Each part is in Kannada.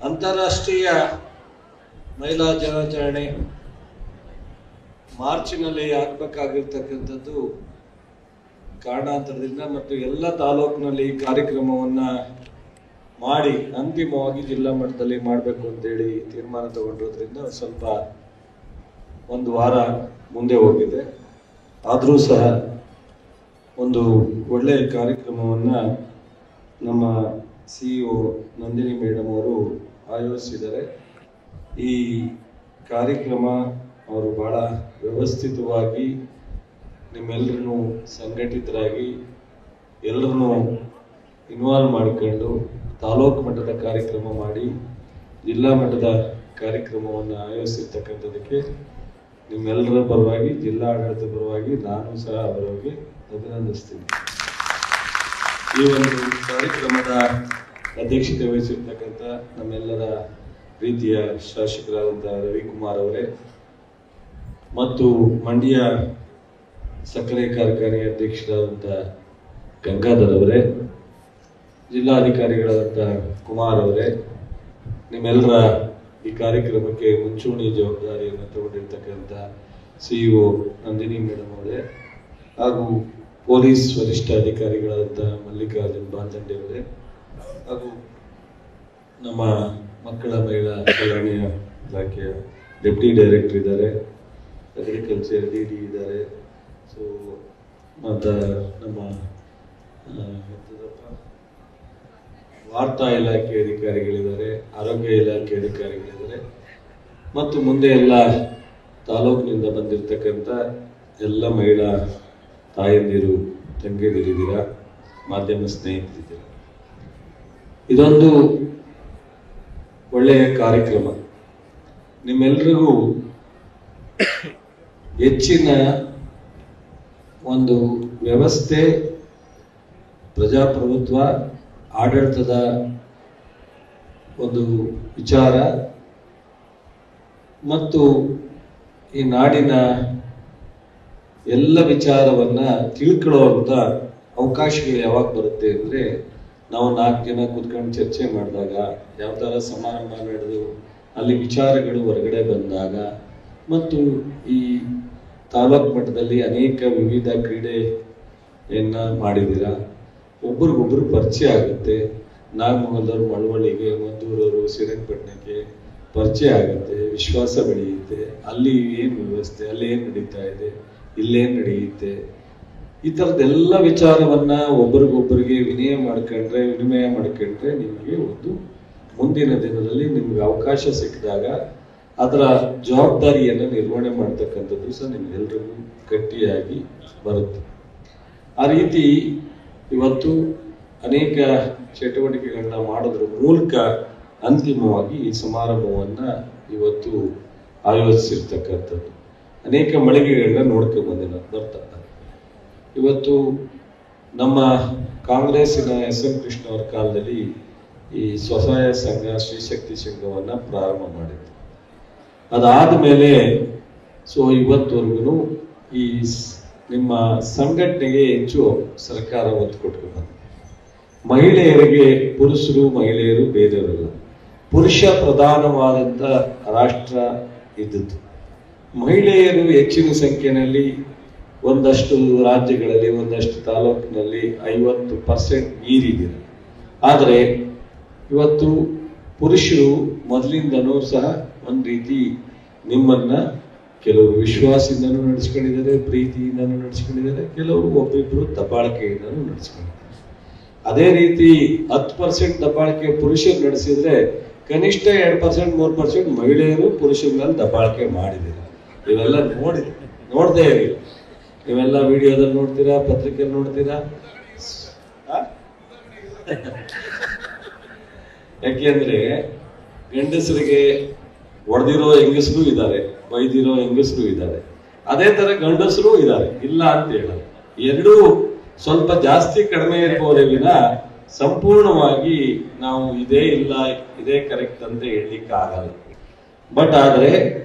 ಅಂತಾರಾಷ್ಟ್ರೀಯ ಮಹಿಳಾ ದಿನಾಚರಣೆ ಮಾರ್ಚ್ನಲ್ಲಿ ಆಗಬೇಕಾಗಿರ್ತಕ್ಕಂಥದ್ದು ಕಾರಣಾಂತರದಿಂದ ಮತ್ತು ಎಲ್ಲ ತಾಲೂಕಿನಲ್ಲಿ ಈ ಕಾರ್ಯಕ್ರಮವನ್ನ ಮಾಡಿ ಅಂತಿಮವಾಗಿ ಜಿಲ್ಲಾ ಮಟ್ಟದಲ್ಲಿ ಮಾಡಬೇಕು ಅಂತೇಳಿ ತೀರ್ಮಾನ ತಗೊಂಡಿರೋದ್ರಿಂದ ಸ್ವಲ್ಪ ಒಂದು ವಾರ ಮುಂದೆ ಹೋಗಿದೆ. ಆದರೂ ಸಹ ಒಂದು ಒಳ್ಳೆಯ ಕಾರ್ಯಕ್ರಮವನ್ನ ನಮ್ಮ CEO ನಂದಿನಿ ಮೇಡಮ್ ಅವರು ಆಯೋಜಿಸಿದ್ದಾರೆ. ಈ ಕಾರ್ಯಕ್ರಮ ಅವರು ಬಹಳ ವ್ಯವಸ್ಥಿತವಾಗಿ ನಿಮ್ಮೆಲ್ಲರನ್ನು ಸಂಘಟಿತರಾಗಿ ಎಲ್ಲರನ್ನು ಇನ್ವಾಲ್ವ್ ಮಾಡಿಕೊಂಡು ತಾಲೂಕು ಮಟ್ಟದ ಕಾರ್ಯಕ್ರಮ ಮಾಡಿ ಜಿಲ್ಲಾ ಮಟ್ಟದ ಕಾರ್ಯಕ್ರಮವನ್ನು ಆಯೋಜಿಸಿರ್ತಕ್ಕಂಥದಕ್ಕೆ ನಿಮ್ಮೆಲ್ಲರ ಪರವಾಗಿ ಜಿಲ್ಲಾ ಆಡಳಿತ ಪರವಾಗಿ ನಾನು ಸಹ ಅವರಿಗೆ ಅಭಿನಂದಿಸ್ತೀನಿ. ಈ ಒಂದು ಕಾರ್ಯಕ್ರಮದ ಅಧ್ಯಕ್ಷತೆ ವಹಿಸಿರ್ತಕ್ಕಂಥ ನಮ್ಮೆಲ್ಲರ ಪ್ರೀತಿಯ ಶಾಸಕರಾದಂಥ ರವಿಕುಮಾರ್ ಅವರೇ ಮತ್ತು ಮಂಡ್ಯ ಸಕ್ಕರೆ ಕಾರ್ಖಾನೆ ಅಧ್ಯಕ್ಷರಾದಂಥ ಗಂಗಾಧರ್ ಅವರೇ, ಜಿಲ್ಲಾಧಿಕಾರಿಗಳಾದಂಥ ಕುಮಾರ್ ಅವರೇ, ನಿಮ್ಮೆಲ್ಲರ ಈ ಕಾರ್ಯಕ್ರಮಕ್ಕೆ ಮುಂಚೂಣಿ ಜವಾಬ್ದಾರಿಯನ್ನು ತಗೊಂಡಿರ್ತಕ್ಕಂಥ CEO ನಂದಿನಿ ಮೇಡಮ್ ಅವರೇ ಹಾಗೂ ಪೊಲೀಸ್ ವರಿಷ್ಠಾಧಿಕಾರಿಗಳಾದಂಥ ಮಲ್ಲಿಕಾರ್ಜುನ್ ಬಾಂದಂಡೆ ಅವರೇ ಹಾಗೂ ನಮ್ಮ ಮಕ್ಕಳ ಮಹಿಳಾ ಕಲ್ಯಾಣ ಇಲಾಖೆಯ ಡೆಪ್ಟಿ ಡೈರೆಕ್ಟರ್ ಇದ್ದಾರೆ, ಅಗ್ರಿಕಲ್ಚರ್ DD ಇದ್ದಾರೆ, ಸೊ ಮತ್ತು ನಮ್ಮ ವಾರ್ತಾ ಇಲಾಖೆ ಅಧಿಕಾರಿಗಳಿದ್ದಾರೆ, ಆರೋಗ್ಯ ಇಲಾಖೆ ಅಧಿಕಾರಿಗಳಿದ್ದಾರೆ ಮತ್ತು ಮುಂದೆ ಎಲ್ಲ ತಾಲೂಕಿನಿಂದ ಬಂದಿರತಕ್ಕಂಥ ಎಲ್ಲ ಮಹಿಳಾ ತಾಯಂದಿರು ತಂಗಿಯರಿದ್ದೀರಾ, ಮಾಧ್ಯಮ ಸ್ನೇಹಿತರಿದ್ದೀರಾ. ಇದೊಂದು ಒಳ್ಳೆಯ ಕಾರ್ಯಕ್ರಮ. ನಿಮ್ಮೆಲ್ಲರಿಗೂ ಹೆಚ್ಚಿನ ಒಂದು ವ್ಯವಸ್ಥೆ, ಪ್ರಜಾಪ್ರಭುತ್ವ, ಆಡಳಿತದ ಒಂದು ವಿಚಾರ ಮತ್ತು ಈ ನಾಡಿನ ಎಲ್ಲ ವಿಚಾರವನ್ನ ತಿಳ್ಕೊಳ್ಳುವಂತ ಅವಕಾಶಗಳು ಯಾವಾಗ ಬರುತ್ತೆ ಅಂದ್ರೆ ನಾವು 4 ಜನ ಕೂತ್ಕೊಂಡು ಚರ್ಚೆ ಮಾಡಿದಾಗ, ಯಾವ ತರ ಸಮಾರಂಭ ನಡೆದು ಅಲ್ಲಿ ವಿಚಾರಗಳು ಹೊರಗಡೆ ಬಂದಾಗ ಮತ್ತು ಈ ತಾಲೂಕು ಮಟ್ಟದಲ್ಲಿ ಅನೇಕ ವಿವಿಧ ಕ್ರೀಡೆಯನ್ನ ಮಾಡಿದ್ದೀರಾ, ಒಬ್ರಿಗೊಬ್ರು ಪರಿಚಯ ಆಗುತ್ತೆ. ನಾಗಮಂಗಲದವ್ರು ಮಳವಳ್ಳಿಗೆ, ಮದ್ದೂರವರು ಶ್ರೀರಂಗಪಟ್ಟಣಕ್ಕೆ ಪರಿಚಯ ಆಗುತ್ತೆ, ವಿಶ್ವಾಸ ಬೆಳೆಯುತ್ತೆ. ಅಲ್ಲಿ ಏನು ವ್ಯವಸ್ಥೆ, ಅಲ್ಲಿ ಏನು ನಡೀತಾ ಇದೆ, ಇಲ್ಲೇನು ನಡೆಯುತ್ತೆ, ಈ ಥರದ್ದೆಲ್ಲ ವಿಚಾರವನ್ನ ಒಬ್ರಿಗೊಬ್ಬರಿಗೆ ವಿನಿಮಯ ಮಾಡ್ಕೊಂಡ್ರೆ ನಿಮಗೆ ಒಂದು ಮುಂದಿನ ದಿನದಲ್ಲಿ ನಿಮ್ಗೆ ಅವಕಾಶ ಸಿಕ್ಕಿದಾಗ ಅದರ ಜವಾಬ್ದಾರಿಯನ್ನು ನಿರ್ವಹಣೆ ಮಾಡ್ತಕ್ಕಂಥದ್ದು ಸಹ ನಿಮ್ಗೆಲ್ರಿಗೂ ಗಟ್ಟಿಯಾಗಿ ಬರುತ್ತೆ. ಆ ರೀತಿ ಇವತ್ತು ಅನೇಕ ಚಟುವಟಿಕೆಗಳನ್ನ ಮಾಡೋದ್ರ ಮೂಲಕ ಅಂತಿಮವಾಗಿ ಈ ಸಮಾರಂಭವನ್ನ ಇವತ್ತು ಆಯೋಜಿಸಿರ್ತಕ್ಕಂಥದ್ದು. ಅನೇಕ ಮಳಿಗೆಗಳನ್ನ ನೋಡ್ಕೊಂಡ್ಬಂದೆ ನಾನು ಬರ್ತಾ. ಇವತ್ತು ನಮ್ಮ ಕಾಂಗ್ರೆಸ್ಸಿನ SM ಕೃಷ್ಣ ಅವರ ಕಾಲದಲ್ಲಿ ಈ ಸ್ವಸಹಾಯ ಸಂಘ, ಶ್ರೀಶಕ್ತಿ ಸಂಘವನ್ನ ಪ್ರಾರಂಭ ಮಾಡಿದ್ರು. ಅದಾದ ಮೇಲೆ ಇವತ್ತವರೆಗೂ ಈ ನಿಮ್ಮ ಸಂಘಟನೆಗೆ ಹೆಚ್ಚು ಸರ್ಕಾರ ಒತ್ತು ಕೊಟ್ಕೊಂಡು ಬಂದಿದೆ. ಮಹಿಳೆಯರಿಗೆ ಪುರುಷರು ಮಹಿಳೆಯರು ಬೇರೆಯವರಲ್ಲ, ಪುರುಷ ಪ್ರಧಾನವಾದಂಥ ರಾಷ್ಟ್ರ ಇದ್ದದ್ದು. ಮಹಿಳೆಯರು ಹೆಚ್ಚಿನ ಸಂಖ್ಯೆಯಲ್ಲಿ ಒಂದಷ್ಟು ರಾಜ್ಯಗಳಲ್ಲಿ, ಒಂದಷ್ಟು ತಾಲೂಕಿನಲ್ಲಿ 50% ಮೀರಿದೆ. ಆದರೆ ಇವತ್ತು ಪುರುಷರು ಮೊದಲಿಂದನೂ ಸಹ ಒಂದು ರೀತಿ ನಿಮ್ಮನ್ನ ಕೆಲವರು ವಿಶ್ವಾಸದಿಂದನೂ ನಡೆಸ್ಕೊಂಡಿದ್ದಾರೆ, ಪ್ರೀತಿಯಿಂದನೂ ನಡೆಸ್ಕೊಂಡಿದ್ದಾರೆ, ಕೆಲವರು ಒಬ್ಬಿಬ್ರು ದಬ್ಬಾಳಿಕೆಯಿಂದನೂ ನಡೆಸ್ಕೊಂಡಿದ್ದಾರೆ. ಅದೇ ರೀತಿ 10% ದಬ್ಬಾಳಿಕೆ ಪುರುಷರು ನಡೆಸಿದ್ರೆ ಕನಿಷ್ಠ 2%, 3% ಮಹಿಳೆಯರು ಪುರುಷರ ಮೇಲೆ ದಬ್ಬಾಳಿಕೆ ಮಾಡಿದ್ದಾರೆ. ಇವೆಲ್ಲ ನೋಡದೇ ಇರಲಿಲ್ಲ. ನೀವೆಲ್ಲ ವಿಡಿಯೋದಲ್ಲಿ ನೋಡ್ತೀರಾ, ಪತ್ರಿಕೆಯಲ್ಲಿ ನೋಡ್ತೀರಾ. ಯಾಕೆಂದ್ರೆ ಗಂಡಸರಿಗೆ ಹೊಡೆದಿರೋ ಹೆಂಗಸರು ಇದ್ದಾರೆ, ಬೈದಿರೋ ಹೆಂಗಸರು ಇದ್ದಾರೆ, ಅದೇ ತರ ಗಂಡಸರು ಇದ್ದಾರೆ, ಇಲ್ಲ ಅಂತ ಹೇಳಲ್ಲ. ಎರಡೂ ಸ್ವಲ್ಪ ಜಾಸ್ತಿ ಕಡಿಮೆ ಇರ್ಬೋದೇ ವಿನ ಸಂಪೂರ್ಣವಾಗಿ ನಾವು ಇದೇ ಇಲ್ಲ, ಇದೇ ಕರೆಕ್ಟ್ ಅಂತ ಹೇಳಲಿಕ್ಕೆ ಆಗಲ್ಲ. ಬಟ್ ಆದ್ರೆ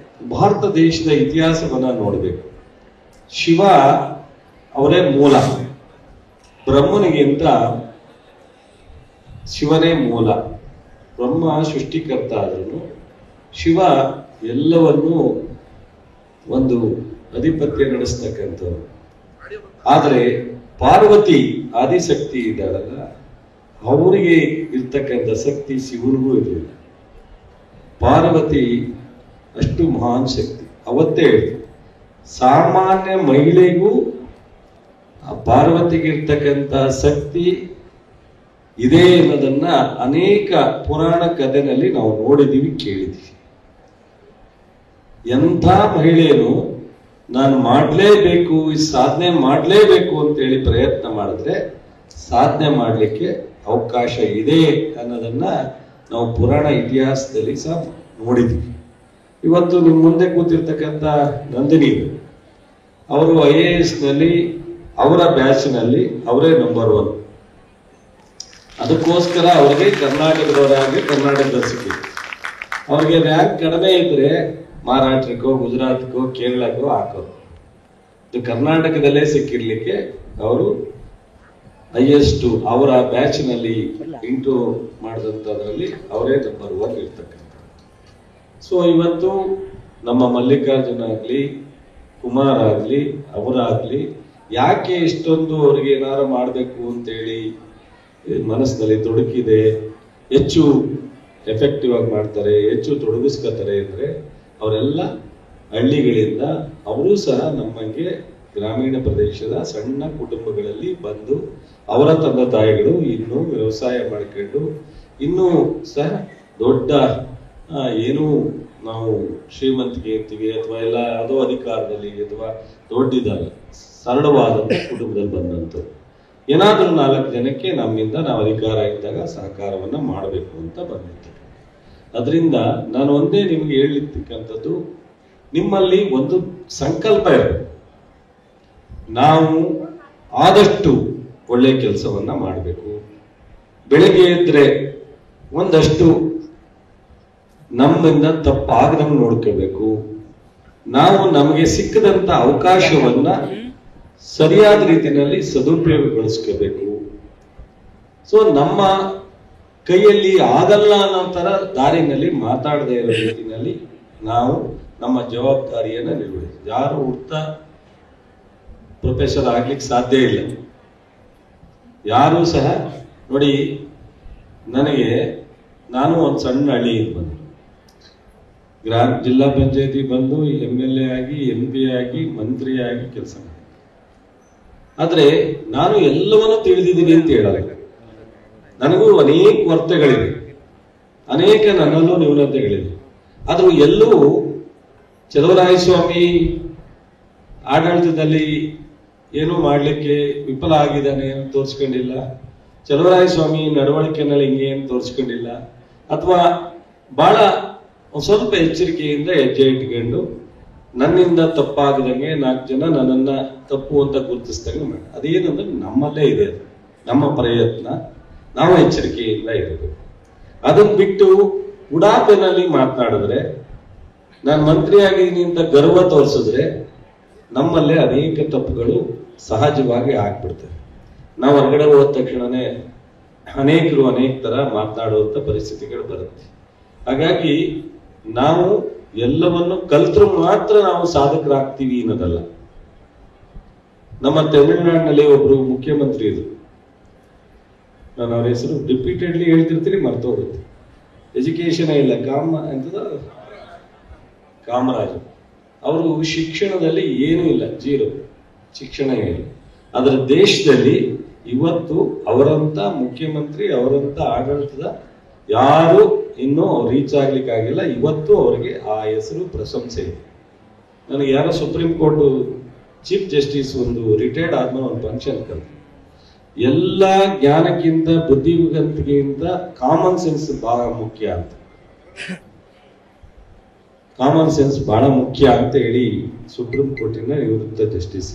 ಭಾರತ ದೇಶದ ಇತಿಹಾಸವನ್ನ ನೋಡ್ಬೇಕು. ಶಿವ ಅವರೇ ಮೂಲ, ಬ್ರಹ್ಮನಿಗಿಂತ ಶಿವನೇ ಮೂಲ. ಬ್ರಹ್ಮ ಸೃಷ್ಟಿಕರ್ತ ಆದ್ರೂ ಶಿವ ಎಲ್ಲವನ್ನೂ ಒಂದು ಅಧಿಪತ್ಯ ನಡೆಸ್ತಕ್ಕಂಥವ್ರು. ಆದರೆ ಪಾರ್ವತಿ ಆದಿಶಕ್ತಿ ಇದ್ದಾಳಲ್ಲ, ಅವರಿಗೆ ಇರ್ತಕ್ಕಂಥ ಶಕ್ತಿ ಶಿವನಿಗೂ ಇರಲಿಲ್ಲ. ಪಾರ್ವತಿ ಅಷ್ಟು ಮಹಾನ್ ಶಕ್ತಿ. ಅವತ್ತೇ ಸಾಮಾನ್ಯ ಮಹಿಳೆಗೂ ಆ ಪಾರ್ವತಿಗೆ ಇರ್ತಕ್ಕಂಥ ಶಕ್ತಿ ಇದೆ ಅನ್ನೋದನ್ನ ಅನೇಕ ಪುರಾಣ ಕಥೆನಲ್ಲಿ ನಾವು ನೋಡಿದೀವಿ, ಕೇಳಿದೀವಿ. ಎಂಥ ಮಹಿಳೆಯನ್ನು ನಾನು ಮಾಡಲೇಬೇಕು, ಈ ಸಾಧನೆ ಮಾಡಲೇಬೇಕು ಅಂತೇಳಿ ಪ್ರಯತ್ನ ಮಾಡಿದ್ರೆ ಸಾಧನೆ ಮಾಡಲಿಕ್ಕೆ ಅವಕಾಶ ಇದೆ ಅನ್ನೋದನ್ನ ನಾವು ಪುರಾಣ ಇತಿಹಾಸದಲ್ಲಿ ಸಹ ನೋಡಿದ್ವಿ. ಇವತ್ತು ನಿಮ್ಮ ಮುಂದೆ ಕೂತಿರ್ತಕ್ಕಂಥ ನಂದಿನಿ ಅವರು IAS ನಲ್ಲಿ ಅವರ ಬ್ಯಾಚ್ನಲ್ಲಿ ಅವರೇ ನಂಬರ್ 1. ಅದಕ್ಕೋಸ್ಕರ ಅವರಿಗೆ ಕರ್ನಾಟಕದವರಾಗಿ ಕರ್ನಾಟಕದಲ್ಲಿ ಸಿಕ್ಕಿದೆ. ಅವ್ರಿಗೆ ರ್ಯಾಂಕ್ ಕಡಿಮೆ ಇದ್ರೆ ಮಹಾರಾಷ್ಟ್ರಕ್ಕೋ ಗುಜರಾತ್ಗೋ ಕೇರಳಕ್ಕೋ ಹಾಕೋರು. ಇದು ಕರ್ನಾಟಕದಲ್ಲೇ ಸಿಕ್ಕಿರ್ಲಿಕ್ಕೆ ಅವರು ಹೈಯೆಸ್ಟ್ ಅವರ ಬ್ಯಾಚ್ ನಲ್ಲಿ ಇಂಟು ಮಾಡಿದಂಥದ್ರಲ್ಲಿ ಅವರೇ ನಂಬರ್ 1 ಇರ್ತಕ್ಕಂಥ. ಸೊ ಇವತ್ತು ನಮ್ಮ ಮಲ್ಲಿಕಾರ್ಜುನ ಆಗ್ಲಿ, ಕುಮಾರ್ ಆಗ್ಲಿ, ಅವರಾಗ್ಲಿ ಯಾಕೆ ಇಷ್ಟೊಂದು ಅವ್ರಿಗೆ ಏನಾರು ಮಾಡಬೇಕು ಅಂತೇಳಿ ಮನಸ್ಸಿನಲ್ಲಿ ತೊಡಕಿದೆ, ಹೆಚ್ಚು ಎಫೆಕ್ಟಿವ್ ಆಗಿ ಮಾಡ್ತಾರೆ, ಹೆಚ್ಚು ತೊಡಗಿಸ್ಕೊತಾರೆ ಅಂದ್ರೆ ಅವರೆಲ್ಲ ಹಳ್ಳಿಗಳಿಂದ ಅವರು ಸಹ ನಮ್ಮಂಗೆ ಗ್ರಾಮೀಣ ಪ್ರದೇಶದ ಸಣ್ಣ ಕುಟುಂಬಗಳಲ್ಲಿ ಬಂದು ಅವರ ತಂದೆ ತಾಯಿಗಳು ಇನ್ನೂ ವ್ಯವಸಾಯ ಮಾಡ್ಕೊಂಡು ಇನ್ನೂ ಸಹ ದೊಡ್ಡ ಏನು ನಾವು ಶ್ರೀಮಂತಿಕೆ ಇರ್ತೀವಿ ಅಥವಾ ಎಲ್ಲ ಯಾವುದೋ ಅಧಿಕಾರದಲ್ಲಿ ಅಥವಾ ದೊಡ್ಡದಾಗಿ ಸರಳವಾದಂಥ ಕುಟುಂಬದಲ್ಲಿ ಬಂದಂಥವ್ರು ಏನಾದರೂ 4 ಜನಕ್ಕೆ ನಮ್ಮಿಂದ ನಾವು ಅಧಿಕಾರ ಇದ್ದಾಗ ಸಹಕಾರವನ್ನ ಮಾಡಬೇಕು ಅಂತ ಬಂದಿರ್ತೇವೆ. ಅದರಿಂದ ನಾನು ಒಂದೇ ನಿಮ್ಗೆ ಹೇಳಿರ್ತಕ್ಕಂಥದ್ದು, ನಿಮ್ಮಲ್ಲಿ ಒಂದು ಸಂಕಲ್ಪ ಇರಬೇಕು. ನಾವು ಆದಷ್ಟು ಒಳ್ಳೆ ಕೆಲಸವನ್ನ ಮಾಡಬೇಕು. ಬೆಳಗ್ಗೆ ಇದ್ರೆ ಒಂದಷ್ಟು ನಮ್ಮಿಂದ ತಪ್ಪಾಗದಂಗೆ ನೋಡ್ಕೋಬೇಕು. ನಾವು ನಮಗೆ ಸಿಕ್ಕದಂತ ಅವಕಾಶವನ್ನ ಸರಿಯಾದ ರೀತಿಯಲ್ಲಿ ಸದುಪಯೋಗಗೊಳಿಸ್ಕೋಬೇಕು. ಸೊ ನಮ್ಮ ಕೈಯಲ್ಲಿ ಆಗಲ್ಲ ಅನ್ನೋ ತರ ದಾರಿನಲ್ಲಿ ಮಾತಾಡದೇ ಇರೋ ರೀತಿಯಲ್ಲಿ ನಾವು ನಮ್ಮ ಜವಾಬ್ದಾರಿಯನ್ನ ನಿರ್ವಹಿಸಿ. ಯಾರು ಹುಡ್ತಾ ಪ್ರೊಫೆಸರ್ ಆಗ್ಲಿಕ್ಕೆ ಸಾಧ್ಯ ಇಲ್ಲ. ಯಾರು ಸಹ ನೋಡಿ, ನಾನು ಒಂದು ಸಣ್ಣ ಹಳ್ಳಿಯಿಂದ ಬಂದು ಜಿಲ್ಲಾ ಪಂಚಾಯತಿ ಬಂದು MLA ಆಗಿ MP ಆಗಿ ಮಂತ್ರಿಯಾಗಿ ಕೆಲಸ ಮಾಡಿ, ಆದ್ರೆ ನಾನು ಎಲ್ಲವನ್ನೂ ತಿಳಿದಿದ್ದೀನಿ ಅಂತ ಹೇಳಲ್ಲ. ನನಗೂ ಅನೇಕ ಕೊರತೆಗಳಿವೆ, ಅನೇಕ ನನ್ನಲ್ಲೂ ನ್ಯೂನತೆಗಳಿವೆ. ಆದ್ರೂ ಎಲ್ಲೂ ಚಲುವರಾಯಸ್ವಾಮಿ ಆಡಳಿತದಲ್ಲಿ ಏನೂ ಮಾಡ್ಲಿಕ್ಕೆ ವಿಫಲ ಆಗಿದ್ದಾನೆ ಅಂತ ತೋರಿಸ್ಕೊಂಡಿಲ್ಲ. ಚಲುವರಾಯಸ್ವಾಮಿ ನಡವಳಿಕೆನಲ್ಲಿ ಹಿಂಗೆ ಏನು ತೋರಿಸ್ಕೊಂಡಿಲ್ಲ. ಅಥವಾ ಬಹಳ ಸ್ವಲ್ಪ ಎಚ್ಚರಿಕೆಯಿಂದ ಹೆಜ್ಜೆ ಇಟ್ಕೊಂಡು ನನ್ನಿಂದ ತಪ್ಪಾಗದಂಗೆ 4 ಜನ ನನ್ನನ್ನ ತಪ್ಪು ಅಂತ ಗುರುತಿಸಿದಂಗೆ ಮಾಡಿ. ಅದೇನಂದ್ರೆ ನಮ್ಮಲ್ಲೇ ಇದೆ, ನಮ್ಮ ಪ್ರಯತ್ನ, ನಾವು ಎಚ್ಚರಿಕೆಯಿಂದ ಇರಬೇಕು. ಅದನ್ನ ಬಿಟ್ಟು ಉಡಾಪೆನಲ್ಲಿ ಮಾತನಾಡಿದ್ರೆ, ನಾನು ಮಂತ್ರಿ ಆಗಿದ್ದೀನಿ ಅಂತ ಗರ್ವ ತೋರಿಸಿದ್ರೆ ನಮ್ಮಲ್ಲೇ ಅನೇಕ ತಪ್ಪುಗಳು ಸಹಜವಾಗಿ ಆಗ್ಬಿಡ್ತವೆ. ನಾವು ಹೊರಗಡೆ ಹೋದ ತಕ್ಷಣನೇ ಅನೇಕರು ಅನೇಕ ತರ ಮಾತನಾಡುವಂತ ಪರಿಸ್ಥಿತಿಗಳು ಬರುತ್ತೆ. ಹಾಗಾಗಿ ನಾವು ಎಲ್ಲವನ್ನು ಕಲ್ತ್ರು ಮಾತ್ರ ನಾವು ಸಾಧಕರಾಗ್ತೀವಿ ಅನ್ನೋದಲ್ಲ. ನಮ್ಮ ತಮಿಳುನಾಡಿನಲ್ಲಿ ಒಬ್ರು ಮುಖ್ಯಮಂತ್ರಿ ಇದ್ರು, ನಾನು ಅವ್ರ ಹೆಸರು ರಿಪೀಟೆಡ್ಲಿ ಹೇಳ್ತಿರ್ತೀನಿ, ಮರ್ತೋಗುತ್ತೆ. ಎಜುಕೇಶನ್ ಇಲ್ಲ, ಕಾಮರಾಜ್. ಅವರು ಶಿಕ್ಷಣದಲ್ಲಿ ಏನೂ ಇಲ್ಲ, 0 ಶಿಕ್ಷಣ ಇಲ್ಲ. ಅದರ ದೇಶದಲ್ಲಿ ಇವತ್ತು ಅವರಂತ ಮುಖ್ಯಮಂತ್ರಿ, ಅವರಂತ ಆಡಳಿತದ ಯಾರು ಇನ್ನೂ ರೀಚ್ ಆಗ್ಲಿಕ್ಕಾಗಿಲ್ಲ. ಇವತ್ತು ಅವರಿಗೆ ಆ ಹೆಸರು ಪ್ರಶಂಸೆ ಇದೆ. ನನಗೆ ಯಾರೋ ಸುಪ್ರೀಂ ಕೋರ್ಟ್ ಚೀಫ್ ಜಸ್ಟಿಸ್ ಒಂದು ರಿಟೈರ್ಡ್ ಆದ್ಮೇಲೆ ಒಂದು ಫಂಕ್ಷನ್ ಕರೆದು, ಎಲ್ಲ ಜ್ಞಾನಕ್ಕಿಂತ ಬುದ್ಧಿವಂತಿಕೆಗಿಂತ ಕಾಮನ್ ಸೆನ್ಸ್ ಬಹಳ ಮುಖ್ಯ ಅಂತ, ಕಾಮನ್ ಸೆನ್ಸ್ ಬಹಳ ಮುಖ್ಯ ಅಂತ ಹೇಳಿ ಸುಪ್ರೀಂ ಕೋರ್ಟಿನ ನಿವೃತ್ತ ಜಸ್ಟಿಸ್.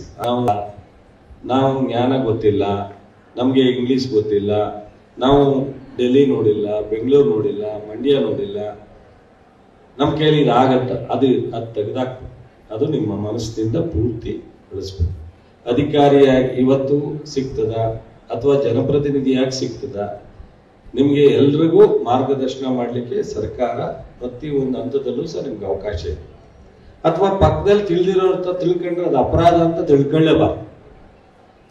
ನಾವು ಜ್ಞಾನ ಗೊತ್ತಿಲ್ಲ, ನಮ್ಗೆ ಇಂಗ್ಲಿಷ್ ಗೊತ್ತಿಲ್ಲ, ನಾವು ಡೆಲ್ಲಿ ನೋಡಿಲ್ಲ, ಬೆಂಗಳೂರು ನೋಡಿಲ್ಲ, ಮಂಡ್ಯ ನೋಡಿಲ್ಲ, ನಮ್ಮ ಕೈಲಿ ಇದಾಗತ್ತ, ಅದು ತೆಗೆದಾಕ್ಬೇಕು. ಅದು ನಿಮ್ಮ ಮನಸ್ಸಿನಿಂದ ಪೂರ್ತಿ ಬೆಳೆಸ್ಬೇಕು. ಅಧಿಕಾರಿಯಾಗಿ ಇವತ್ತು ಸಿಗ್ತದ ಅಥವಾ ಜನಪ್ರತಿನಿಧಿಯಾಗಿ ಸಿಗ್ತದ, ನಿಮ್ಗೆ ಎಲ್ರಿಗೂ ಮಾರ್ಗದರ್ಶನ ಮಾಡಲಿಕ್ಕೆ ಸರ್ಕಾರ ಪ್ರತಿಯೊಂದು ಹಂತದಲ್ಲೂ ಸಹ ನಿಮ್ಗೆ ಅವಕಾಶ ಇದೆ. ಅಥವಾ ಪಕ್ಕದಲ್ಲಿ ತಿಳಿದಿರೋ ಅಂತ ತಿಳ್ಕೊಂಡ್ರೆ ಅದು ಅಪರಾಧ ಅಂತ ತಿಳ್ಕೊಳ್ಳೇಬಾರ್ದು.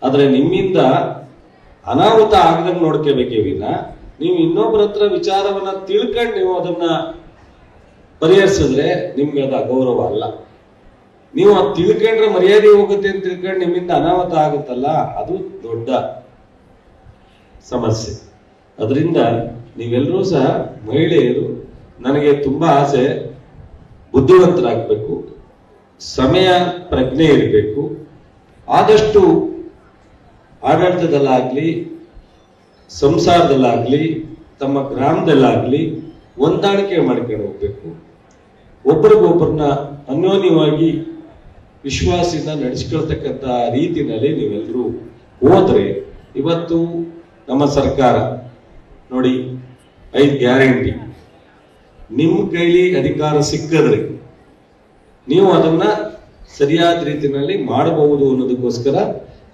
ಆದ್ರೆ ನಿಮ್ಮಿಂದ ಅನಾಹುತ ಆಗದಂಗೆ ನೋಡ್ಕೋಬೇಕೇ ವಿನ ನೀವು ಇನ್ನೊಬ್ಬರ ಹತ್ರ ವಿಚಾರವನ್ನ ತಿಳ್ಕೊಂಡು ನೀವು ಅದನ್ನ ಪರಿಹರಿಸಿದ್ರೆ ನಿಮ್ಗೆ ಅದು ಅಗೌರವ ಅಲ್ಲ. ನೀವು ಅದು ತಿಳ್ಕೊಂಡ್ರೆ ಮರ್ಯಾದೆ ಹೋಗುತ್ತೆ ಅಂತ ತಿಳ್ಕೊಂಡು ನಿಮ್ಮಿಂದ ಅನಾಹುತ ಆಗುತ್ತಲ್ಲ, ಅದು ದೊಡ್ಡ ಸಮಸ್ಯೆ. ಅದರಿಂದ ನೀವೆಲ್ಲರೂ ಸಹ ಮಹಿಳೆಯರು, ನನಗೆ ತುಂಬಾ ಆಸೆ, ಬುದ್ಧಿವಂತರಾಗಬೇಕು, ಸಮಯ ಪ್ರಜ್ಞೆ ಇರಬೇಕು, ಆದಷ್ಟು ಆಡಳಿತದಲ್ಲಾಗ್ಲಿ ಸಂಸಾರದಲ್ಲಾಗ್ಲಿ ತಮ್ಮ ಗ್ರಾಮದಲ್ಲಾಗ್ಲಿ ಹೊಂದಾಣಿಕೆ ಮಾಡ್ಕೊಂಡು ಹೋಗ್ಬೇಕು. ಒಬ್ಬರಿಗೊಬ್ಬರನ್ನ ಅನ್ಯೋನ್ಯವಾಗಿ ವಿಶ್ವಾಸದಿಂದ ನಡೆಸ್ಕೊಳ್ತಕ್ಕಂಥ ರೀತಿನಲ್ಲಿ ನೀವೆಲ್ಲರೂ ಹೋದ್ರೆ, ಇವತ್ತು ನಮ್ಮ ಸರ್ಕಾರ ನೋಡಿ 5 ಗ್ಯಾರಂಟಿ ನಿಮ್ಮ ಕೈಲಿ ಅಧಿಕಾರ ಸಿಕ್ಕಿದ್ರೆ ನೀವು ಅದನ್ನ ಸರಿಯಾದ ರೀತಿಯಲ್ಲಿ ಮಾಡಬಹುದು ಅನ್ನೋದಕ್ಕೋಸ್ಕರ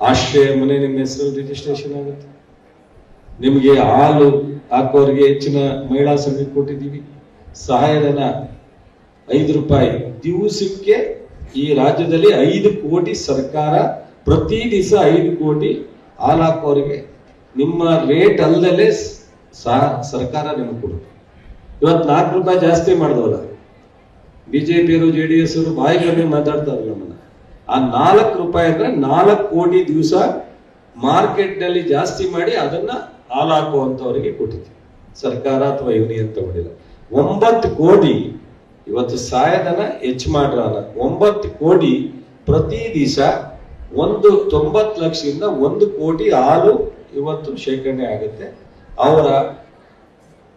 ಆಶ್ರಯ ಮನೆ ನಿಮ್ಮ ಹೆಸರಲ್ಲಿ ರಿಜಿಸ್ಟ್ರೇಷನ್ ಆಗುತ್ತೆ. ನಿಮಗೆ ಹಾಲು ಹಾಕೋರಿಗೆ ಹೆಚ್ಚಿನ ಮಹಿಳಾ ಸಂಘಕ್ಕೆ ಕೊಟ್ಟಿದ್ದೀವಿ. ಸಹಾಯಧನ 5 ರೂಪಾಯಿ ದಿವಸಕ್ಕೆ. ಈ ರಾಜ್ಯದಲ್ಲಿ 5 ಕೋಟಿ ಸರ್ಕಾರ ಪ್ರತಿ ದಿವಸ 5 ಕೋಟಿ ಹಾಲು ಹಾಕೋರಿಗೆ ನಿಮ್ಮ ರೇಟ್ ಅಲ್ಲದಲ್ಲೇ ಸರ್ಕಾರ ನಿಮ್ಗೆ ಕೊಡುತ್ತೆ. ಇವತ್ತು 4 ರೂಪಾಯಿ ಜಾಸ್ತಿ ಮಾಡಿದವಲ್ಲ, ಬಿಜೆಪಿಯವರು JDS ಅವರು ಬಾಯಿ ಕಮ್ಮಿ ಮಾತಾಡ್ತಾರಲ್ಲ, ನಮ್ಮನ್ನ ಆ 4 ರೂಪಾಯಿ ಅಂದ್ರೆ 4 ಕೋಟಿ ದಿವಸ ಮಾರ್ಕೆಟ್ ನಲ್ಲಿ ಜಾಸ್ತಿ ಮಾಡಿ ಅದನ್ನ ಹಾಲು ಹಾಕುವಂತವರಿಗೆ ಕೊಟ್ಟಿದ್ವಿ ಸರ್ಕಾರ, ಅಥವಾ ಯೂನಿಯನ್ ತಗೊಂಡಿಲ್ಲ. 9 ಕೋಟಿ ಇವತ್ತು ಸಹಾಯಧನ ಹೆಚ್ಚು ಮಾಡ್ರ 9 ಕೋಟಿ ಪ್ರತಿ ದಿವಸ 90 ಲಕ್ಷದಿಂದ 1 ಕೋಟಿ ಹಾಲು ಇವತ್ತು ಶೇಖರಣೆ ಆಗುತ್ತೆ, ಅವರ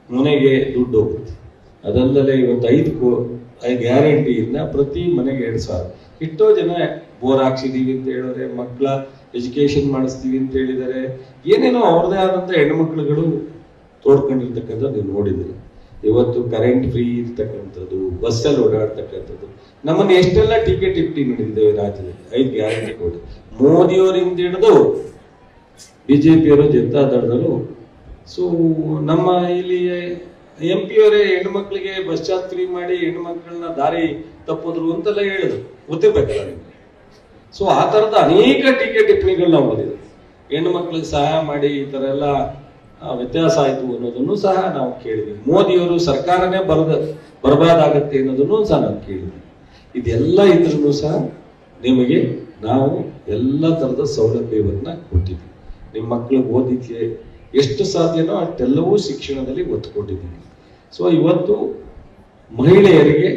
ಮನೆಗೆ ದುಡ್ಡು ಹೋಗುತ್ತೆ. ಅದಲ್ಲದೆ ಇವತ್ತು 5 ಗ್ಯಾರಂಟಿಯಿಂದ ಪ್ರತಿ ಮನೆಗೆ 2,000. ಎಷ್ಟೋ ಜನ ಬೋರ್ ಹಾಕ್ಸಿದೀವಿ ಅಂತ ಹೇಳಿದ್ರೆ, ಮಕ್ಕಳ ಎಜುಕೇಶನ್ ಮಾಡಿಸ್ತೀವಿ ಅಂತ ಹೇಳಿದ್ದಾರೆ, ಏನೇನೋ ಅವ್ರದೇ ಆದಂತ ಹೆಣ್ಮಕ್ಳುಗಳು ತೋಡ್ಕೊಂಡಿರ್ತಕ್ಕಂಥದ್ದು ನೀವು ನೋಡಿದ್ರಿ. ಇವತ್ತು ಕರೆಂಟ್ ಫ್ರೀ ಇರ್ತಕ್ಕಂಥದ್ದು, ಬಸ್ಸಲ್ಲಿ ಓಡಾಡ್ತಕ್ಕಂಥದ್ದು, ನಮ್ಮನ್ನು ಎಷ್ಟೆಲ್ಲ ಟಿಕೆಟ್ ಟಿಪ್ಟಿ ನಡೆದಿದ್ದೇವೆ ರಾಜ್ಯದಲ್ಲಿ 5 ಗ್ಯಾರಂಟಿ ಕೊಡಿ. ಮೋದಿಯವರಿಂದ ಹಿಡಿದು ಬಿಜೆಪಿಯವರು ಜನತಾ ದಳದಲ್ಲೂ. ಸೊ ನಮ್ಮ ಇಲ್ಲಿ MP ಅವರೇ ಹೆಣ್ಮಕ್ಳಿಗೆ ಬಸ್ ಚಾರ್ಜ್ ಫ್ರೀ ಮಾಡಿ ಹೆಣ್ಮಕ್ಳನ್ನ ದಾರಿ ತಪ್ಪಿದ್ರು ಅಂತೆಲ್ಲ ಹೇಳಿದ್ರು, ಗೊತ್ತಿರ್ಬೇಕಲ್ಲ ನಿಮ್ಗೆ. ಸೊ ಆ ತರದ ಅನೇಕ ಟೀಕೆ ಟಿಪ್ಪಣಿಗಳು ನಾವು ಓದಿದ್ವಿ. ಹೆಣ್ಣು ಮಕ್ಳಿಗೆ ಸಹಾಯ ಮಾಡಿ ಈ ತರ ಎಲ್ಲ ವ್ಯತ್ಯಾಸ ಆಯ್ತು ಅನ್ನೋದನ್ನು ಸಹ ನಾವು ಕೇಳಿದ್ವಿ. ಮೋದಿಯವರು ಸರ್ಕಾರನೇ ಬರಬಾರ್ದಾಗತ್ತೆ ಅನ್ನೋದನ್ನು ಸಹ ನಾವು ಕೇಳಿದ್ವಿ. ಇದೆಲ್ಲ ಇದ್ರೂ ಸಹ ನಿಮಗೆ ನಾವು ಎಲ್ಲ ತರದ ಸೌಲಭ್ಯವನ್ನ ಕೊಟ್ಟಿದ್ವಿ. ನಿಮ್ಮ ಮಕ್ಕಳಿಗೆ ಓದಿಕ್ಕೆ ಎಷ್ಟು ಸಾಧ್ಯನೋ ಅಷ್ಟೆಲ್ಲವೂ ಶಿಕ್ಷಣದಲ್ಲಿ ಒತ್ತು ಕೊಟ್ಟಿದ್ದೀವಿ. ಸೊ ಇವತ್ತು ಮಹಿಳೆಯರಿಗೆ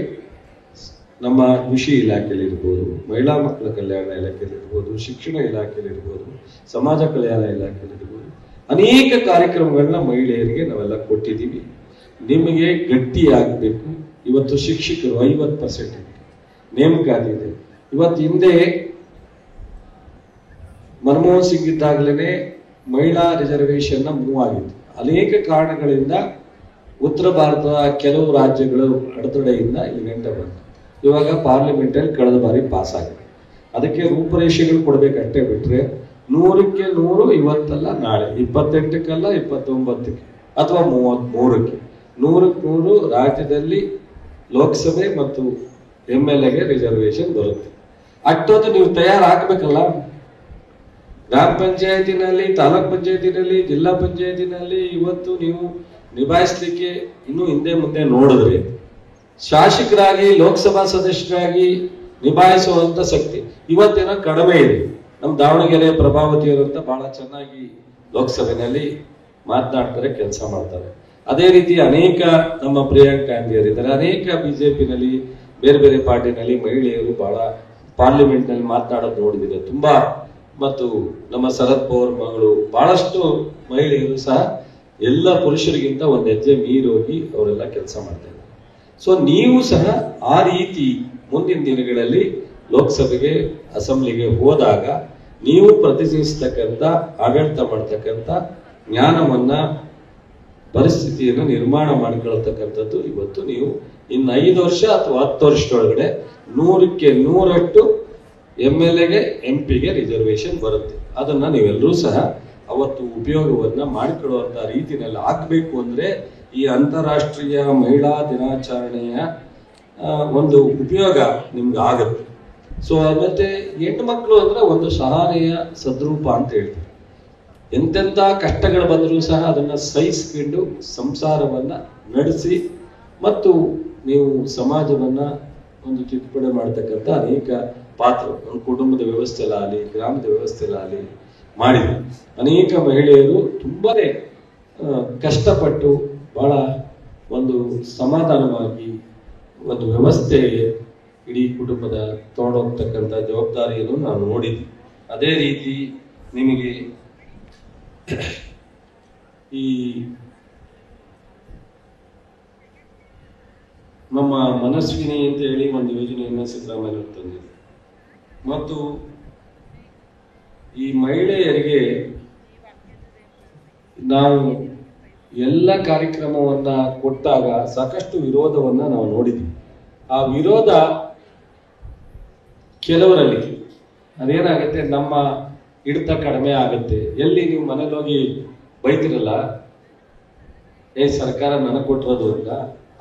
ನಮ್ಮ ಕೃಷಿ ಇಲಾಖೆಯಲ್ಲಿ ಇರ್ಬೋದು, ಮಹಿಳಾ ಮಕ್ಕಳ ಕಲ್ಯಾಣ ಇಲಾಖೆಯಲ್ಲಿ ಇರ್ಬೋದು, ಶಿಕ್ಷಣ ಇಲಾಖೆಯಲ್ಲಿ ಇರ್ಬೋದು, ಸಮಾಜ ಕಲ್ಯಾಣ ಇಲಾಖೆಯಲ್ಲಿ ಇರ್ಬೋದು, ಅನೇಕ ಕಾರ್ಯಕ್ರಮಗಳನ್ನ ಮಹಿಳೆಯರಿಗೆ ನಾವೆಲ್ಲ ಕೊಟ್ಟಿದ್ದೀವಿ. ನಿಮಗೆ ಗಟ್ಟಿ ಆಗಬೇಕು. ಇವತ್ತು ಶಿಕ್ಷಕರು 50% ನೇಮಕಾತಿ ಇದೆ. ಇವತ್ತು ಹಿಂದೆ ಮನಮೋಹನ್ ಸಿಂಗ್ ಇದ್ದಾಗಲೇ ಮಹಿಳಾ ರಿಸರ್ವೇಶನ್ ಮೂವ್ ಆಗಿತ್ತು. ಅನೇಕ ಕಾರಣಗಳಿಂದ ಉತ್ತರ ಭಾರತದ ಕೆಲವು ರಾಜ್ಯಗಳು ಅಡೆತಡೆಯಿಂದ ಇಲ್ಲಿ ಗಂಟ ಬಂತು. ಇವಾಗ ಪಾರ್ಲಿಮೆಂಟ್ ಅಲ್ಲಿ ಕಳೆದ ಬಾರಿ ಪಾಸ್ ಆಗಿದೆ. ಅದಕ್ಕೆ ರೂಪರೇಷೆಗಳು ಕೊಡ್ಬೇಕಷ್ಟೇ ಬಿಟ್ರೆ 100ಕ್ಕೆ 100 ಇವತ್ತಲ್ಲ ನಾಳೆ, 28ಕ್ಕಲ್ಲ 29ಕ್ಕೆ ಅಥವಾ 33ಕ್ಕೆ 100ಕ್ಕೆ 100 ರಾಜ್ಯದಲ್ಲಿ ಲೋಕಸಭೆ ಮತ್ತು MLAಗೆ ರಿಸರ್ವೇಶನ್ ಬರುತ್ತೆ. ಅಷ್ಟೊಂದು ನೀವು ತಯಾರಾಗಬೇಕಲ್ಲ. ಗ್ರಾಮ ಪಂಚಾಯತಿನಲ್ಲಿ, ತಾಲೂಕ್ ಪಂಚಾಯತಿನಲ್ಲಿ, ಜಿಲ್ಲಾ ಪಂಚಾಯತಿನಲ್ಲಿ ಇವತ್ತು ನೀವು ನಿಭಾಯಿಸ್ಲಿಕ್ಕೆ ಇನ್ನು ಹಿಂದೆ ಮುಂದೆ ನೋಡಿದ್ರೆ ಶಾಸಕರಾಗಿ ಲೋಕಸಭಾ ಸದಸ್ಯರಾಗಿ ನಿಭಾಯಿಸುವಂತ ಶಕ್ತಿ ಇವತ್ತೇನೋ ಕಡಿಮೆ ಇದೆ. ನಮ್ಮ ದಾವಣಗೆರೆ ಪ್ರಭಾವತಿಯವರು ಅಂತ ಬಹಳ ಚೆನ್ನಾಗಿ ಲೋಕಸಭೆಯಲ್ಲಿ ಮಾತನಾಡ್ತಾರೆ, ಕೆಲಸ ಮಾಡ್ತಾರೆ. ಅದೇ ರೀತಿ ಅನೇಕ ನಮ್ಮ ಪ್ರಿಯಾಂಕಾ ಗಾಂಧಿಯರಿದ್ದಾರೆ, ಅನೇಕ ಬಿಜೆಪಿನಲ್ಲಿ ಬೇರೆ ಬೇರೆ ಪಾರ್ಟಿನಲ್ಲಿ ಮಹಿಳೆಯರು ಬಹಳ ಪಾರ್ಲಿಮೆಂಟ್ ನಲ್ಲಿ ಮಾತನಾಡೋದು ನೋಡಿದಿದೆ ತುಂಬಾ. ಮತ್ತು ನಮ್ಮ ಶರದ್ ಪವಾರ್ ಮಗಳು, ಬಹಳಷ್ಟು ಮಹಿಳೆಯರು ಸಹ ಎಲ್ಲ ಪುರುಷರಿಗಿಂತ ಒಂದು ಹೆಜ್ಜೆ ಮೀರೋಗಿ ಅವರೆಲ್ಲ ಕೆಲಸ ಮಾಡ್ತಾ ಇದ್ದಾರೆ. ಸೊ ನೀವು ಸಹ ಆ ರೀತಿ ಮುಂದಿನ ದಿನಗಳಲ್ಲಿ ಲೋಕಸಭೆಗೆ ಅಸೆಂಬ್ಲಿಗೆ ಹೋದಾಗ ನೀವು ಪ್ರತಿನಿಧಿಸ್ತಕ್ಕಂಥ, ಆಡಳಿತ ಮಾಡ್ತಕ್ಕಂಥ ಜ್ಞಾನವನ್ನ, ಪರಿಸ್ಥಿತಿಯನ್ನು ನಿರ್ಮಾಣ ಮಾಡಿಕೊಳ್ಳತಕ್ಕಂಥದ್ದು ಇವತ್ತು ನೀವು ಇನ್ನು 5 ವರ್ಷ ಅಥವಾ 10 ವರ್ಷದೊಳಗಡೆ 100ಕ್ಕೆ 100 MLAಗೆ MP ಗೆ ರಿಸರ್ವೇಶನ್ ಬರುತ್ತೆ. ಅದನ್ನ ನೀವೆಲ್ಲರೂ ಸಹ ಅವತ್ತು ಉಪಯೋಗವನ್ನ ಮಾಡಿಕೊಳ್ಳುವಂತ ರೀತಿಯಲ್ಲಿ ಆಗ್ಬೇಕು ಅಂದ್ರೆ ಈ ಅಂತಾರಾಷ್ಟ್ರೀಯ ಮಹಿಳಾ ದಿನಾಚರಣೆಯ ಒಂದು ಉಪಯೋಗ ನಿಮ್ಗೆ ಆಗುತ್ತೆ. ಸೊ ಮತ್ತೆ ಹೆಣ್ಣು ಮಕ್ಕಳು ಅಂದ್ರೆ ಒಂದು ಸಹನೆಯ ಸದ್ರೂಪ ಅಂತ ಹೇಳ್ತಾರೆ. ಎಂತೆಂಥ ಕಷ್ಟಗಳು ಬಂದರೂ ಸಹ ಅದನ್ನ ಸಹಿಸಿಕೊಂಡು ಸಂಸಾರವನ್ನ ನಡೆಸಿ ಮತ್ತು ನೀವು ಸಮಾಜವನ್ನ ಒಂದು ತಿದ್ದುಪಡಿ ಮಾಡತಕ್ಕಂಥ ಅನೇಕ ಪಾತ್ರ, ಒಂದು ಕುಟುಂಬದ ವ್ಯವಸ್ಥೆಲಾಗಲಿ ಗ್ರಾಮದ ವ್ಯವಸ್ಥೆಲಾಗಲಿ ಮಾಡಿದ್ರು. ಅನೇಕ ಮಹಿಳೆಯರು ತುಂಬಾನೇ ಕಷ್ಟಪಟ್ಟು ಬಹಳ ಒಂದು ಸಮಾಧಾನವಾಗಿ ಒಂದು ವ್ಯವಸ್ಥೆ ಇಡೀ ಕುಟುಂಬದ ತಗೊಂಡೋಗ್ತಕ್ಕಂಥ ಜವಾಬ್ದಾರಿಯನ್ನು ನಾವು ನೋಡಿದ್ವಿ. ಅದೇ ರೀತಿ ನಿಮಗೆ ಈ ನಮ್ಮ ಮನಸ್ವಿನಿ ಅಂತ ಹೇಳಿ ಒಂದು ಯೋಜನೆಯನ್ನು ಸಿದ್ದರಾಮಯ್ಯ ತಂದಿದೆ. ಮತ್ತು ಈ ಮಹಿಳೆಯರಿಗೆ ನಾವು ಎಲ್ಲ ಕಾರ್ಯಕ್ರಮವನ್ನ ಕೊಟ್ಟಾಗ ಸಾಕಷ್ಟು ವಿರೋಧವನ್ನ ನಾವು ನೋಡಿದ್ವಿ. ಆ ವಿರೋಧ ಕೆಲವರಲ್ಲಿ ಅದೇನಾಗುತ್ತೆ, ನಮ್ಮ ಹಿಡಿತ ಕಡಿಮೆ ಆಗುತ್ತೆ. ಎಲ್ಲಿ ನೀವು ಮನೇಲಿ ಹೋಗಿ ಬೈತಿರಲ್ಲ, ಸರ್ಕಾರ ನನಗೆ ಕೊಟ್ಟಿರೋದು ಅಂತ,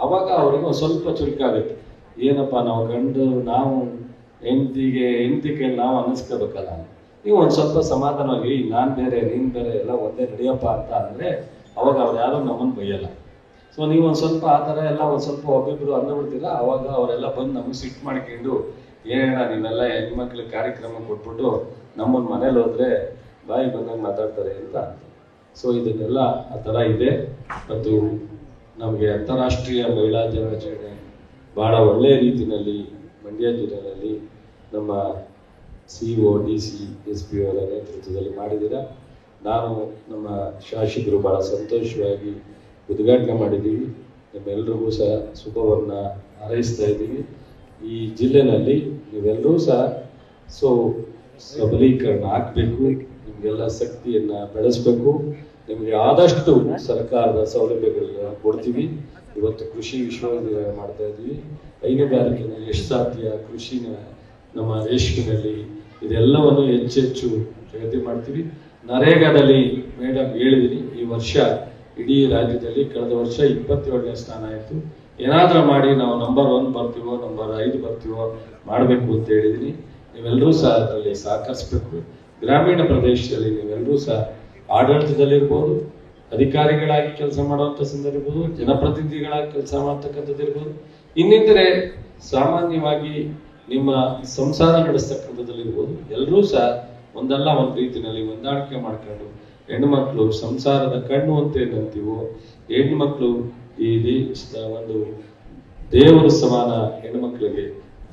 ಅವಾಗ ಅವ್ರಿಗೆ ಸ್ವಲ್ಪ ಚುರುಕಾಗುತ್ತೆ. ಏನಪ್ಪ ನಾವು ಗಂಡು ನಾವು ಹೆಂಡತಿ ಕೈಲಿ ನಾವು ಅನ್ನಿಸ್ಕೋಬೇಕಲ್ಲ, ನೀವು ಒಂದು ಸ್ವಲ್ಪ ಸಮಾಧಾನವಾಗಿ ನಾನು ಬೇರೆ ನೀನು ಬೇರೆ ಎಲ್ಲ ಒಂದೇ ನಡೆಯಪ್ಪ ಅಂತ ಅಂದರೆ ಅವಾಗ ಅವ್ರು ಯಾರು ನಮ್ಮನ್ನು ಬೈಯಲ್ಲ. ಸೊ ನೀವು ಒಂದು ಸ್ವಲ್ಪ ಆ ಥರ ಎಲ್ಲ ಒಂದು ಸ್ವಲ್ಪ ಒಬ್ಬಿಬ್ರು ಅಂದ್ಬಿಡ್ತೀರ, ಅವಾಗ ಅವರೆಲ್ಲ ಬಂದು ನಮಗೆ ಸಿಟ್ಟು ಮಾಡ್ಕೊಂಡು ಏನೇಳ ನೀವೆಲ್ಲ ಹೆಣ್ಮಕ್ಳಿಗೆ ಕಾರ್ಯಕ್ರಮ ಕೊಟ್ಬಿಟ್ಟು ನಮ್ಮನ್ನು ಮನೇಲಿ ಹೋದ್ರೆ ಬಾಯಿ ಬಂದಂಗೆ ಮಾತಾಡ್ತಾರೆ ಅಂತ. ಸೊ ಇದನ್ನೆಲ್ಲ ಆ ಥರ ಇದೆ. ಮತ್ತು ನಮಗೆ ಅಂತಾರಾಷ್ಟ್ರೀಯ ಮಹಿಳಾ ದಿನಾಚರಣೆ ಭಾಳ ಒಳ್ಳೆಯ ರೀತಿಯಲ್ಲಿ ಮಂಡ್ಯ ಜಿಲ್ಲೆಯಲ್ಲಿ ನಮ್ಮ CO, DC, SP ಅವರ ನೇತೃತ್ವದಲ್ಲಿ ಮಾಡಿದ್ದೀರಾ. ನಾನು ನಮ್ಮ ಶಾಸಕರು ಭಾಳ ಸಂತೋಷವಾಗಿ ಉದ್ಘಾಟನೆ ಮಾಡಿದ್ದೀವಿ. ನಿಮ್ಮೆಲ್ಲರಿಗೂ ಸಹ ಶುಭವನ್ನು ಹಾರೈಸ್ತಾ ಇದ್ದೀವಿ. ಈ ಜಿಲ್ಲೆನಲ್ಲಿ ನೀವೆಲ್ಲರೂ ಸಹ ಸಬಲೀಕರಣ ಆಗಬೇಕು, ನಿಮಗೆಲ್ಲ ಶಕ್ತಿಯನ್ನು ಬೆಳೆಸಬೇಕು. ನಿಮಗೆ ಆದಷ್ಟು ಸರ್ಕಾರದ ಸೌಲಭ್ಯಗಳನ್ನ ಕೊಡ್ತೀವಿ. ಇವತ್ತು ಕೃಷಿ ವಿಶ್ವವಿದ್ಯಾಲಯ ಮಾಡ್ತಾ ಇದ್ದೀವಿ. ಹೈನುಗಾರಿಕೆಯಲ್ಲಿ ಎಷ್ಟು ಸಾಧ್ಯ ಕೃಷಿನ ನಮ್ಮ ರೇಷ್ಮೆನಲ್ಲಿ ಇದೆಲ್ಲವನ್ನು ಹೆಚ್ಚೆಚ್ಚು ಪ್ರಗತಿ ಮಾಡ್ತೀವಿ. ನರೇಗಾದಲ್ಲಿ ಮೇಡಮ್ ಹೇಳಿದ್ದೀನಿ, ಈ ವರ್ಷ ಇಡೀ ರಾಜ್ಯದಲ್ಲಿ ಕಳೆದ ವರ್ಷ 27ನೇ ಸ್ಥಾನ ಆಯಿತು. ಏನಾದರೂ ಮಾಡಿ ನಾವು ನಂಬರ್ 1 ಬರ್ತೀವೋ ನಂಬರ್ 5 ಬರ್ತೀವೋ ಮಾಡಬೇಕು ಅಂತ ಹೇಳಿದ್ದೀನಿ. ನೀವೆಲ್ಲರೂ ಸಹ ಅದರಲ್ಲಿ ಸಹಕರಿಸಬೇಕು. ಗ್ರಾಮೀಣ ಪ್ರದೇಶದಲ್ಲಿ ನೀವೆಲ್ಲರೂ ಸಹ ಆಡಳಿತದಲ್ಲಿರ್ಬೋದು, ಅಧಿಕಾರಿಗಳಾಗಿ ಕೆಲಸ ಮಾಡುವಂಥ ಸಂದರ್ಭ ಇರ್ಬೋದು, ಜನಪ್ರತಿನಿಧಿಗಳಾಗಿ ಕೆಲಸ ಮಾಡ್ತಕ್ಕಂಥದ್ದು ಇರ್ಬೋದು, ಇನ್ನಿತರೆ ಸಾಮಾನ್ಯವಾಗಿ ನಿಮ್ಮ ಸಂಸಾರ ನಡೆಸ್ತಕ್ಕಂಥದ್ದಿರ್ಬೋದು, ಎಲ್ಲರೂ ಸಹ ಒಂದಲ್ಲ ಒಂದು ರೀತಿಯಲ್ಲಿ ಹೊಂದಾಣಿಕೆ ಮಾಡ್ಕೊಂಡು ಹೆಣ್ಮಕ್ಳು ಸಂಸಾರದ ಕಣ್ಣು ಅಂತ ಏನಂತೀವೋ, ಹೆಣ್ಮಕ್ಳು ಈ ಒಂದು ದೇವರ ಸಮಾನ ಹೆಣ್ಮಕ್ಳಿಗೆ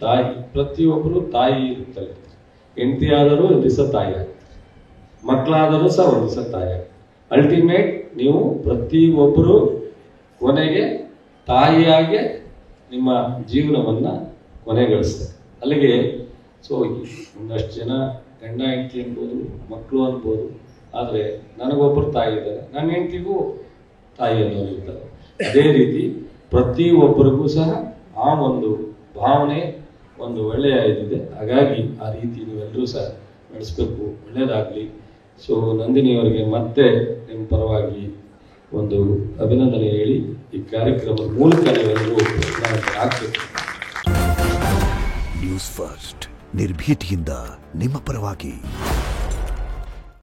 ತಾಯಿ. ಪ್ರತಿಯೊಬ್ಬರು ತಾಯಿ ಇರುತ್ತಲ್ಲ, ಹೆಂಡತಿ ಆದರೂ ಒಂದು ದಿವಸ ತಾಯಿ ಆಗ್ತಾರೆ, ಮಕ್ಕಳಾದರೂ ಸಹ ಒಂದು ದಿವಸ ತಾಯಿ ಆಗ್ತಾರೆ. ಅಲ್ಟಿಮೇಟ್ ನೀವು ಪ್ರತಿಯೊಬ್ಬರು ಕೊನೆಗೆ ತಾಯಿಯಾಗೆ ನಿಮ್ಮ ಜೀವನವನ್ನ ಕೊನೆಗಳಿಸ್ತಾರೆ. ಅಲ್ಲಿಗೆ ಒಂದಷ್ಟು ಜನ ಗಂಡ ಹೆಂಡತಿ ಅನ್ಬೋದು, ಮಕ್ಕಳು ಅನ್ಬೋದು, ಆದರೆ ನನಗೊಬ್ಬರು ತಾಯಿ ಇದ್ದಾರೆ, ನನ್ನ ಹೆಂಡತಿಗೂ ತಾಯಿ ಅನ್ನೋರು ಇರ್ತಾರೆ. ಅದೇ ರೀತಿ ಪ್ರತಿಯೊಬ್ಬರಿಗೂ ಸಹ ಆ ಒಂದು ಭಾವನೆ ಒಂದು ಒಳ್ಳೆಯ ಇದಿದೆ. ಹಾಗಾಗಿ ಆ ರೀತಿ ನೀವೆಲ್ಲರೂ ಸಹ ನಡೆಸಬೇಕು. ಒಳ್ಳೆಯದಾಗಲಿ. ನಂದಿನಿಯವರಿಗೆ ಮತ್ತೆ ನಿಮ್ಮ ಪರವಾಗಿ ಒಂದು ಅಭಿನಂದನೆ ಹೇಳಿ ಈ ಕಾರ್ಯಕ್ರಮದ ಮೂಲಕ ನೀವೆಲ್ಲರೂ ಆಗ್ಬೇಕು. ನ್ಯೂಸ್ ಫಸ್ಟ್ ನಿರ್ಭೀತಿಯಿಂದ ನಿಮ್ಮ ಪರವಾಗಿ.